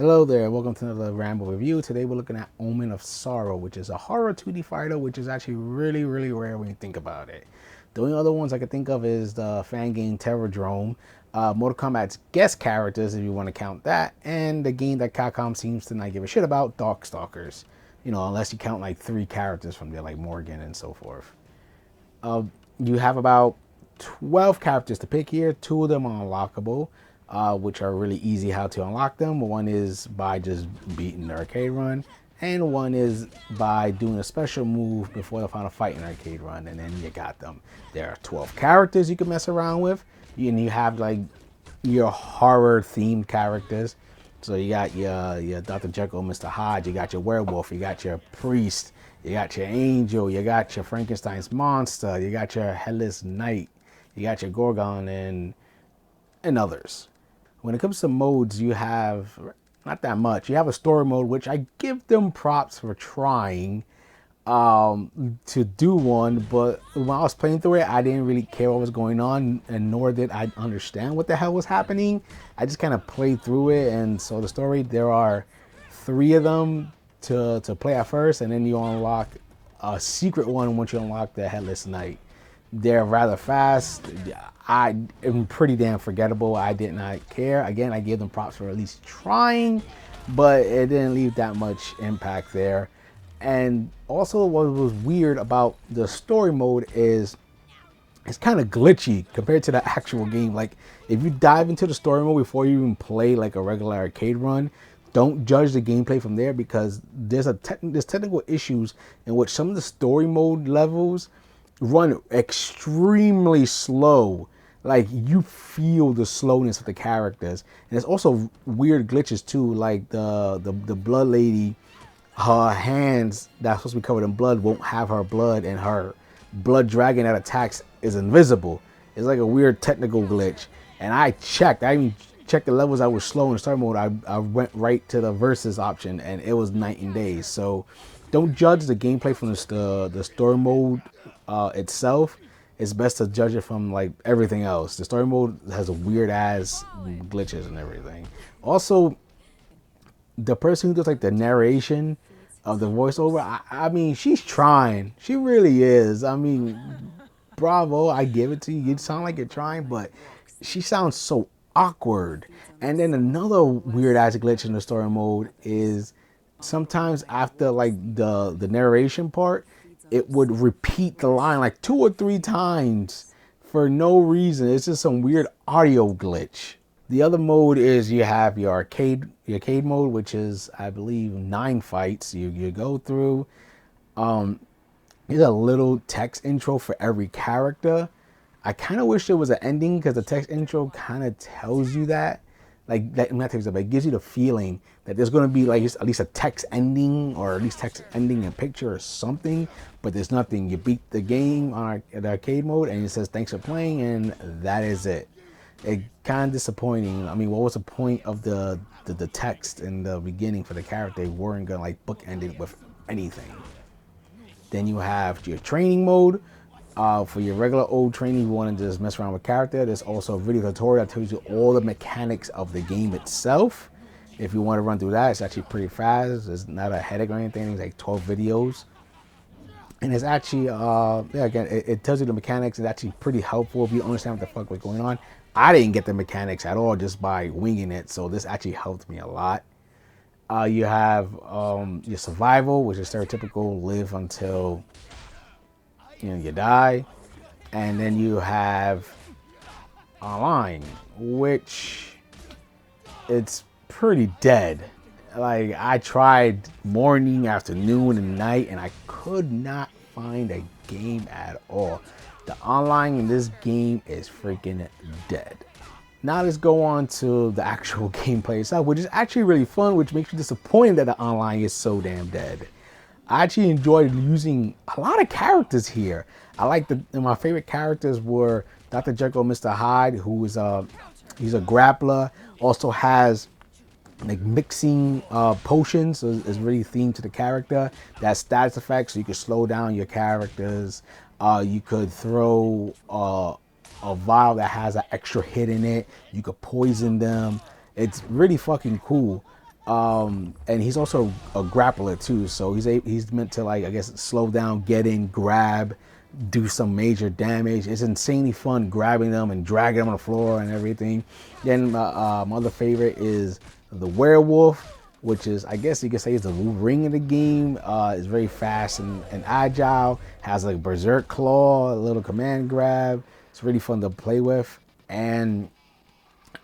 Hello there, welcome to another Ramble review. Today we're looking at Omen of Sorrow, which is a horror 2D fighter, which is actually really rare when you think about it. The only other ones I can think of is the fan game Terrordrome, Mortal Kombat's guest characters, if you want to count that, and the game that Capcom seems to not give a shit about, Darkstalkers. You know, unless you count like 3 characters from there, like Morgan and so forth. Uh, you have about 12 characters to pick here. 2 of them are unlockable, which are really easy how to unlock them. One is by just beating the arcade run, and one is by doing a special move before the final fight in arcade run, and then you got them. There are 12 characters you can mess around with, and you have like your horror themed characters. So you got your Dr. Jekyll, Mr. Hyde, you got your werewolf, you got your priest, you got your angel, you got your Frankenstein's monster, you got your headless knight, you got your Gorgon, and others. When it comes to modes, you have not that much. You have a story mode, which I give them props for trying to do one, but when I was playing through it, I didn't really care what was going on, and nor did I understand what the hell was happening. I just kind of played through it, and so the story, there are 3 of them to play at first, and then you unlock a secret one once you unlock the Headless Knight. They're rather fast. I am pretty damn forgettable. I did not care. Again, I gave them props for at least trying, but it didn't leave that much impact there. And also what was weird about the story mode is it's kind of glitchy compared to the actual game. Like if you dive into the story mode before you even play like a regular arcade run, don't judge the gameplay from there, because there's technical issues in which some of the story mode levels run extremely slow. Like you feel the slowness of the characters, and there's also weird glitches too. Like the blood lady, her hands that's supposed to be covered in blood won't have her blood, and her blood dragon that attacks is invisible. It's like a weird technical glitch. And I even checked the levels I was slow in the start mode. I went right to the versus option, and it was night and day. So don't judge the gameplay from the story mode itself. It's best to judge it from like everything else. The story mode has a weird ass glitches and everything. Also, the person who does like the narration of the voiceover, I mean, she's trying. She really is. I mean, bravo, I give it to you. You sound like you're trying, but she sounds so awkward. And then another weird ass glitch in the story mode is sometimes after like the narration part, it would repeat the line like 2 or 3 times for no reason. It's just some weird audio glitch. The other mode is you have your arcade mode, which is I believe 9 fights you go through. There's a little text intro for every character. I kind of wish there was an ending, because the text intro kind of tells you that. Like that, not tells you, but it gives you the feeling that there's going to be like at least a text ending, or at least text ending in picture or something. But there's nothing. You beat the game on the arcade mode, and it says thanks for playing, and that is it. It kind of disappointing. I mean, what was the point of the text in the beginning for the character? They weren't gonna like bookend it with anything. Then you have your training mode. For your regular old training, you want to just mess around with character. There's also a video tutorial that tells you all the mechanics of the game itself. If you want to run through that, it's actually pretty fast. It's not a headache or anything. It's like 12 videos. And it's actually, yeah, again, it tells you the mechanics. It's actually pretty helpful if you understand what the fuck was going on. I didn't get the mechanics at all just by winging it, so this actually helped me a lot. You have your survival, which is stereotypical, live until you die. And then you have online, which it's pretty dead. Like I tried morning, afternoon, and night, and I could not find a game at all. The online in this game is freaking dead. Now let's go on to the actual gameplay itself, which is actually really fun, which makes me disappointed that the online is so damn dead. I actually enjoyed using a lot of characters here. I like my favorite characters were Dr. Jekyll, Mr. Hyde, who is he's a grappler, also has like mixing potions, so it's really themed to the character. That status effect, so you can slow down your characters. You could throw a vial that has an extra hit in it. You could poison them. It's really fucking cool. And he's also a grappler too, so he's meant to, like, I guess, slow down, get in, grab, do some major damage. It's insanely fun grabbing them and dragging them on the floor and everything. Then my other favorite is the werewolf, which is, I guess you could say, is the ring of the game. It's very fast and agile, has like berserk claw, a little command grab. It's really fun to play with. And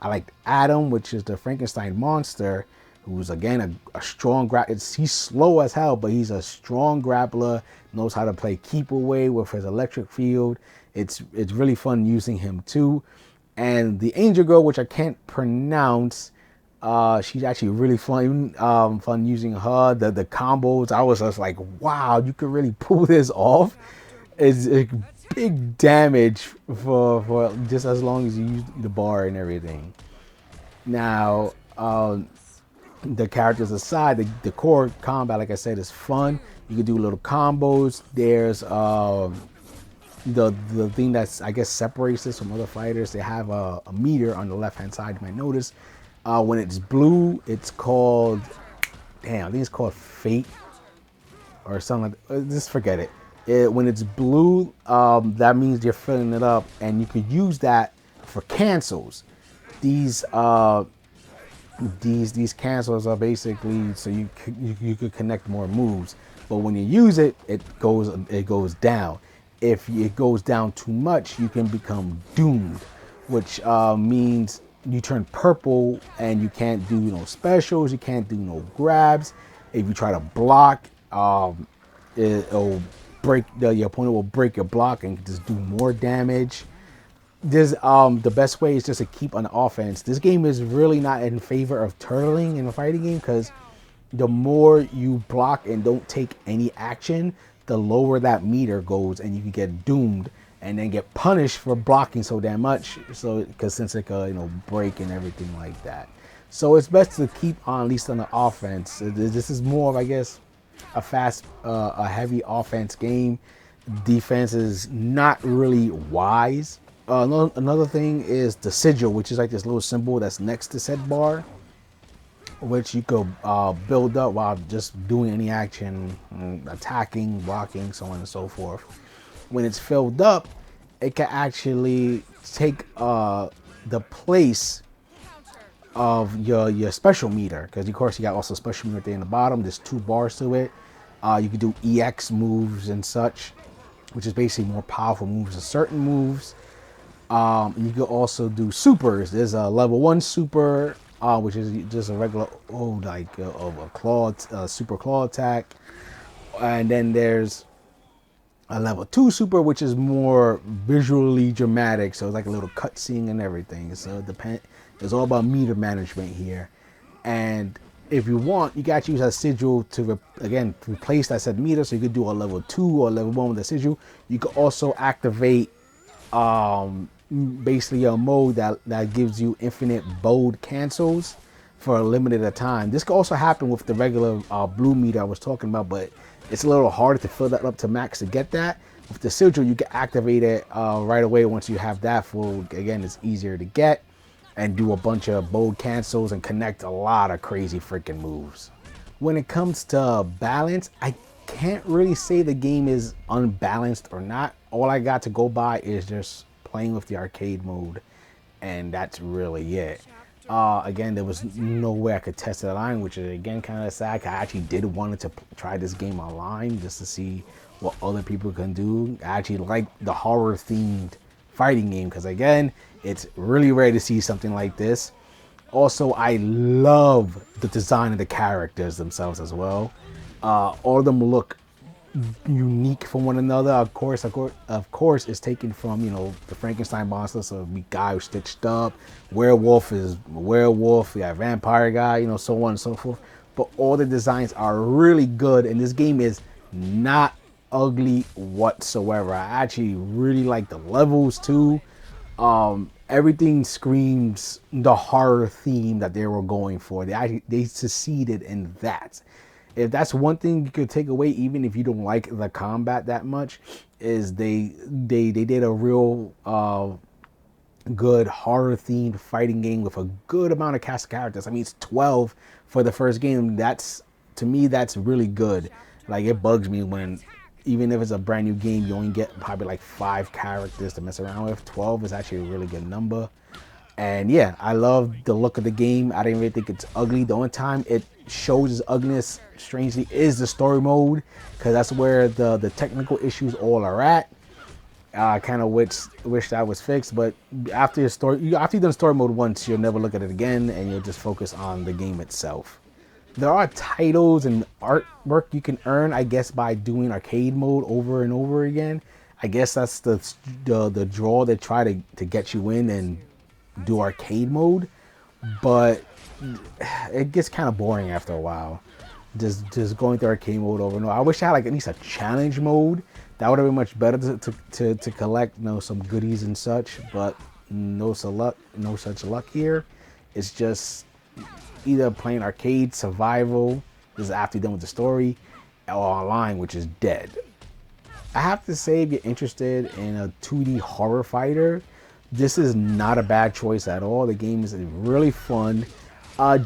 I like Adam, which is the Frankenstein monster, who's again a strong he's slow as hell, but he's a strong grappler, knows how to play keep away with his electric field. It's really fun using him too. And the Angel Girl, which I can't pronounce, she's actually really fun. Fun using her. The combos, I was just like, wow, you could really pull this off. It's big damage for just as long as you use the bar and everything. Now, the characters aside, the core combat, like I said, is fun. You can do little combos. There's the thing that's, I guess, separates this from other fighters. They have a meter on the left hand side. You might notice when it's blue, it's called, damn, I think it's called Fate or something like that. Just forget it. When it's blue, that means you're filling it up, and you could use that for cancels. These cancels are basically so you could connect more moves, but when you use it, it goes down. If it goes down too much, you can become doomed, which means you turn purple and you can't do no specials, you can't do no grabs. If you try to block, it'll break your opponent will break your block and just do more damage. This the best way is just to keep on offense. This game is really not in favor of turtling in a fighting game, because the more you block and don't take any action, the lower that meter goes, and you can get doomed and then get punished for blocking so damn much. So because since it could break and everything like that, so it's best to keep on at least on the offense. This is more of, I guess, a heavy offense game. Defense is not really wise. Another thing is the sigil, which is like this little symbol that's next to said bar, which you could build up while just doing any action, attacking, blocking, so on and so forth. When it's filled up, it can actually take the place of your special meter, because of course you got also special meter there in the bottom. There's 2 bars to it. You can do EX moves and such, which is basically more powerful moves than certain moves. You can also do supers. There's a level 1 super, which is just a regular super claw attack, and then there's a level 2 super, which is more visually dramatic, so it's like a little cutscene and everything. So it's all about meter management here. And if you want, you can actually use that sigil to replace that said meter. So you could do a level 2 or level 1 with the sigil. You could also activate basically a mode that gives you infinite bold cancels for a limited time. This could also happen with the regular blue meter I was talking about, but it's a little harder to fill that up to max to get that. With the sigil, you can activate it right away. Once you have that full, again, it's easier to get and do a bunch of bold cancels and connect a lot of crazy freaking moves. When it comes to balance, I can't really say the game is unbalanced or not. All I got to go by is just playing with the arcade mode, and that's really it. Again, there was no way I could test it online, which is again kind of sad. I actually did wanted to try this game online just to see what other people can do. I actually like the horror themed fighting game, because again, it's really rare to see something like this. Also, I love the design of the characters themselves as well. All of them look unique from one another. Of course, it's taken from the Frankenstein monster, so the guy who's stitched up. Werewolf is werewolf. You got vampire guy, so on and so forth. But all the designs are really good, and this game is not ugly whatsoever. I actually really like the levels too. Everything screams the horror theme that they were going for. They succeeded in that. If that's one thing you could take away, even if you don't like the combat that much, is they did a real good horror themed fighting game with a good amount of cast of characters. I mean, it's 12 for the first game. That's, to me, that's really good. Like, it bugs me when, even if it's a brand new game, you only get probably like 5 characters to mess around with. 12 is actually a really good number. And yeah, I love the look of the game. I didn't really think it's ugly. The only time it shows its ugliness, strangely, is the story mode, because that's where the technical issues all are at. I kind of wish that was fixed, but after you've done story mode once, you'll never look at it again, and you'll just focus on the game itself. There are titles and artwork you can earn, I guess, by doing arcade mode over and over again. I guess that's the draw they try to get you in and do arcade mode, but it gets kind of boring after a while. Just going through arcade mode over and over. I wish I had like at least a challenge mode. That would have been much better to collect, some goodies and such. But no such luck here. It's just either playing arcade survival, this is after you're done with the story, or online, which is dead. I have to say, if you're interested in a 2D horror fighter, this is not a bad choice at all. The game is really fun.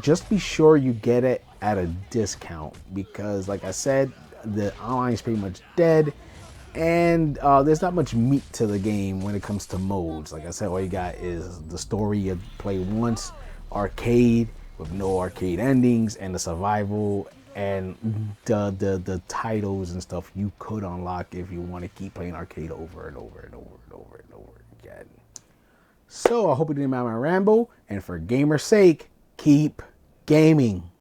Just be sure you get it at a discount, because like I said, the online is pretty much dead, and there's not much meat to the game when it comes to modes. Like I said, all you got is the story you play once, arcade with no arcade endings, and the survival and the titles and stuff you could unlock if you want to keep playing arcade over and over and over and over and over again. So I hope you didn't mind my ramble, and for gamer's sake, keep gaming.